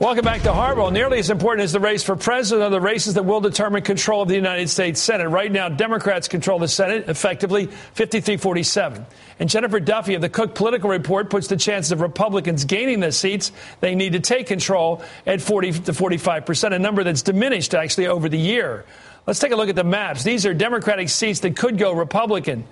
Welcome back to Hardball. Nearly as important as the race for president are the races that will determine control of the United States Senate. Right now, Democrats control the Senate effectively 53-47. And Jennifer Duffy of the Cook Political Report puts the chances of Republicans gaining the seats they need to take control at 40-45%, a number that's diminished actually over the year. Let's take a look at the maps. These are Democratic seats that could go Republican.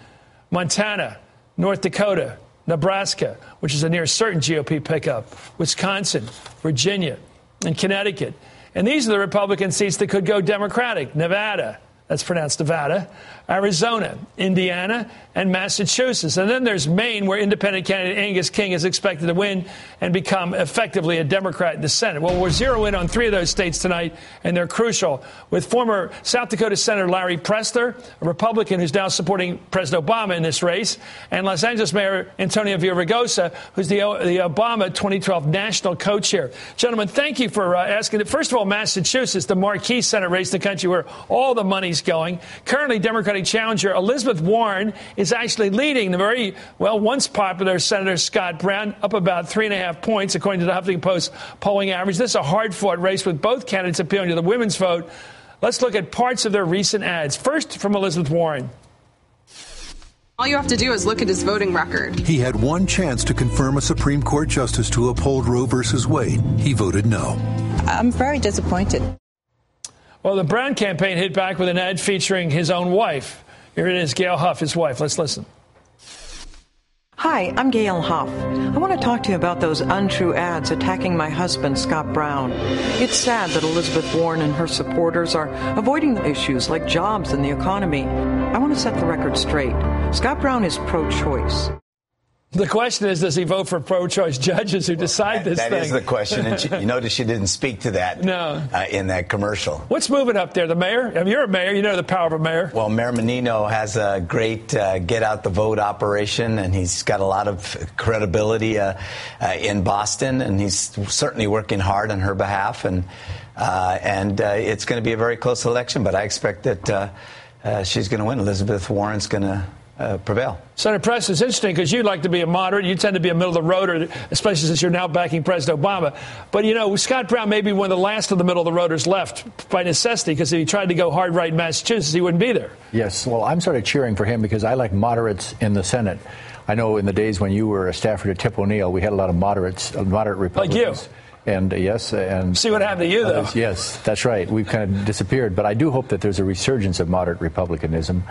Montana, North Dakota, Nebraska, which is a near certain GOP pickup, Wisconsin, Virginia, and Connecticut. And these are the Republican seats that could go Democratic. Nevada, that's pronounced Nevada, Arizona, Indiana, and Massachusetts. And then there's Maine, where independent candidate Angus King is expected to win and become effectively a Democrat in the Senate. Well, we'll zero in on 3 of those states tonight, and they're crucial, with former South Dakota Senator Larry Pressler, a Republican who's now supporting President Obama in this race, and Los Angeles Mayor Antonio Villaraigosa, who's the Obama 2012 national co-chair. Gentlemen, thank you for asking. First of all, Massachusetts, the marquee Senate race in the country where all the money's going. Currently, Democratic challenger Elizabeth Warren is actually leading the very, once popular Senator Scott Brown, up about 3.5 points, according to the Huffington Post polling average. This is a hard-fought race with both candidates appealing to the women's vote. Let's look at parts of their recent ads. First, from Elizabeth Warren. All you have to do is look at his voting record. He had one chance to confirm a Supreme Court justice to uphold Roe versus Wade. He voted no. I'm very disappointed. Well, the Brown campaign hit back with an ad featuring his own wife. Here it is, Gail Huff, his wife. Let's listen. Hi, I'm Gail Huff. I want to talk to you about those untrue ads attacking my husband, Scott Brown. It's sad that Elizabeth Warren and her supporters are avoiding issues like jobs and the economy. I want to set the record straight. Scott Brown is pro-choice. The question is, does he vote for pro-choice judges who decide this thing? That is the question. And you notice she didn't speak to that in that commercial. What's moving up there? The mayor? I mean, you're a mayor. You know the power of a mayor. Well, Mayor Menino has a great get-out-the-vote operation, and he's got a lot of credibility in Boston, and he's certainly working hard on her behalf. And it's going to be a very close election, but I expect that she's going to win. Elizabeth Warren's going to prevail. Senator Press, it's interesting because you like to be a moderate. You tend to be a middle-of-the-roader, especially since you're now backing President Obama. But, Scott Brown may be one of the last of the middle-of-the-roaders left by necessity, because if he tried to go hard right in Massachusetts, he wouldn't be there. Yes, well, I'm sort of cheering for him because I like moderates in the Senate. I know in the days when you were a staffer to Tip O'Neill, we had a lot of moderate Republicans. Like you. And yes, and see what happened to you, though. Yes, that's right. We've kind of disappeared. But I do hope that there's a resurgence of moderate republicanism.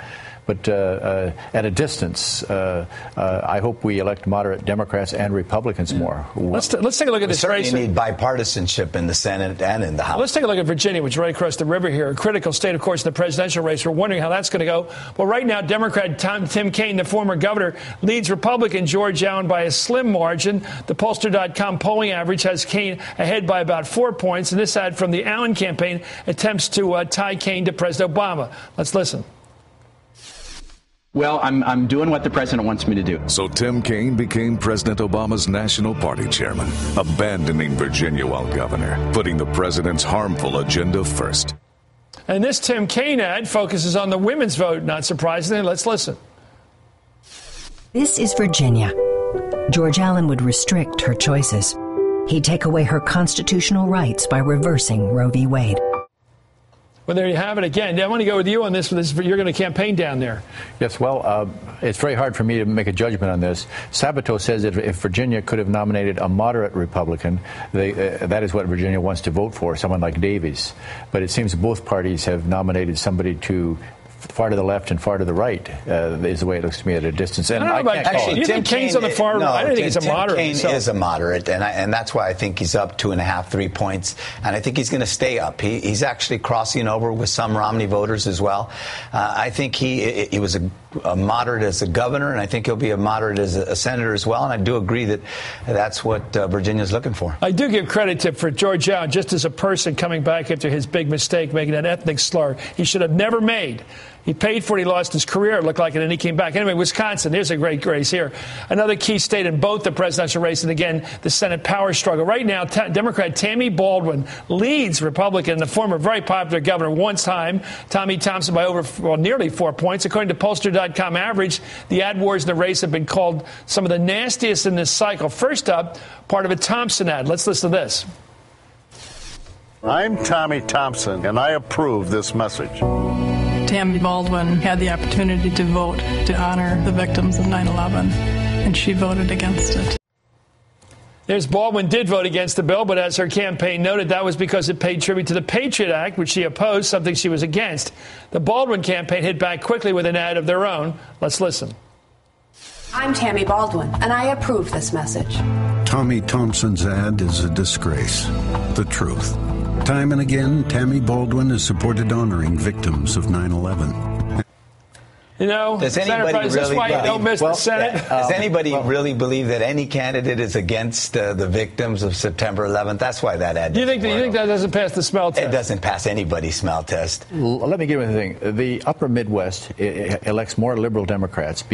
But at a distance, I hope we elect moderate Democrats and Republicans more. Let's take a look at this race. We need bipartisanship in the Senate and in the House. Let's take a look at Virginia, which is right across the river here. A critical state, of course, in the presidential race. We're wondering how that's going to go. Well, right now, Democrat Tim Kaine, the former governor, leads Republican George Allen by a slim margin. The Pollster.com polling average has Kaine ahead by about 4 points. And this ad from the Allen campaign attempts to tie Kaine to President Obama. Let's listen. Well, I'm doing what the president wants me to do. So Tim Kaine became President Obama's National Party chairman, abandoning Virginia while governor, putting the president's harmful agenda first. And this Tim Kaine ad focuses on the women's vote, not surprisingly. Let's listen. This is Virginia. George Allen would restrict her choices. He'd take away her constitutional rights by reversing Roe v. Wade. Well, there you have it again. I want to go with you on this. You're going to campaign down there. Yes, well, it's very hard for me to make a judgment on this. Sabato says that if Virginia could have nominated a moderate Republican, that is what Virginia wants to vote for, someone like Davies. But it seems both parties have nominated somebody to far to the left and far to the right is the way it looks to me at a distance. And I don't know about actually, you think Kaine's on the far right? I think he's a moderate. Kaine is a moderate, and that's why I think he's up 2.5, 3 points. And I think he's going to stay up. He's actually crossing over with some Romney voters as well. I think he was a moderate as a governor, and I think he'll be a moderate as a senator as well. And I do agree that that's what Virginia's looking for. I do give credit for George Allen, just as a person coming back after his big mistake, making an ethnic slur he should have never made. He paid for it. He lost his career, it looked like, and then he came back. Anyway, Wisconsin, there's a great race here. Another key state in both the presidential race and, again, the Senate power struggle. Right now, Democrat Tammy Baldwin leads Republican, the former very popular governor, one time, Tommy Thompson, by nearly 4 points. According to Pollster.com average, the ad wars in the race have been called some of the nastiest in this cycle. First up, part of a Thompson ad. Let's listen to this. I'm Tommy Thompson, and I approve this message. Tammy Baldwin had the opportunity to vote to honor the victims of 9/11, and she voted against it. There's Baldwin did vote against the bill, but as her campaign noted, that was because it paid tribute to the Patriot Act, which she opposed, something she was against. The Baldwin campaign hit back quickly with an ad of their own. Let's listen. I'm Tammy Baldwin, and I approve this message. Tommy Thompson's ad is a disgrace. The truth. Time and again, Tammy Baldwin has supported honoring victims of 9/11. You know, does anybody President, that's why you don't miss the Senate. Does anybody really believe that any candidate is against the victims of September 11th? That's why that ad. You think that doesn't pass the smell test? It doesn't pass anybody's smell test. Let me give you the thing. The upper Midwest elects more liberal Democrats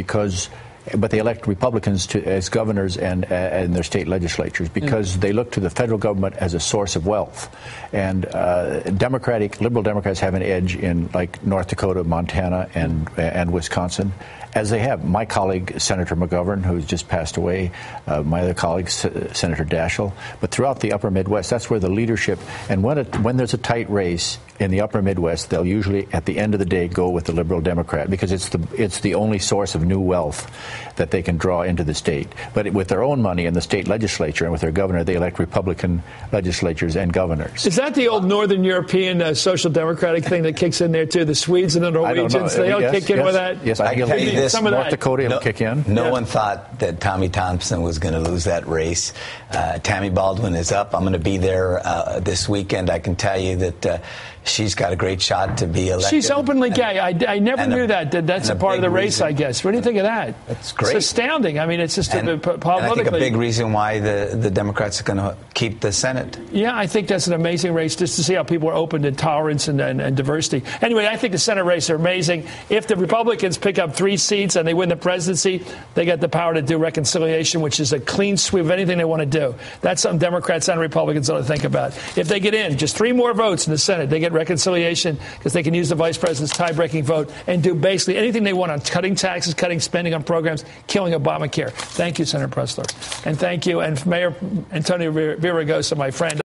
but they elect Republicans as governors and their state legislatures because they look to the federal government as a source of wealth. And liberal Democrats have an edge in like North Dakota, Montana, and Wisconsin, as they have. My colleague, Senator McGovern, who's just passed away, my other colleague, Senator Daschle. But throughout the upper Midwest, that's where the leadership, and when there's a tight race in the upper Midwest, they'll usually, at the end of the day, go with the liberal Democrat because it's the only source of new wealth that they can draw into the state. But with their own money in the state legislature and with their governor, they elect Republican legislatures and governors. Is that the old Northern European social democratic thing that kicks in there, too? The Swedes and the Norwegians, they all kick in with that? Yes, I can tell you this. North Dakota will kick in. No one thought that Tommy Thompson was going to lose that race. Tammy Baldwin is up. I'm going to be there this weekend. I can tell you that she's got a great shot to be elected. She's openly gay. I never knew that. That's a part of the race, I guess. What do you think of that? That's great. It's astounding. I mean, it's just politically. I think a big reason why the Democrats are going to keep the Senate. Yeah, I think that's an amazing race just to see how people are open to tolerance and diversity. Anyway, I think the Senate race are amazing. If the Republicans pick up 3 seats and they win the presidency, they got the power to do reconciliation, which is a clean sweep of anything they want to do. That's something Democrats and Republicans ought to think about. If they get in, just 3 more votes in the Senate, they get reconciliation because they can use the vice president's tie-breaking vote and do basically anything they want on cutting taxes, cutting spending on programs, killing Obamacare. Thank you, Senator Pressler. And thank you. And Mayor Antonio Villaraigosa, my friend.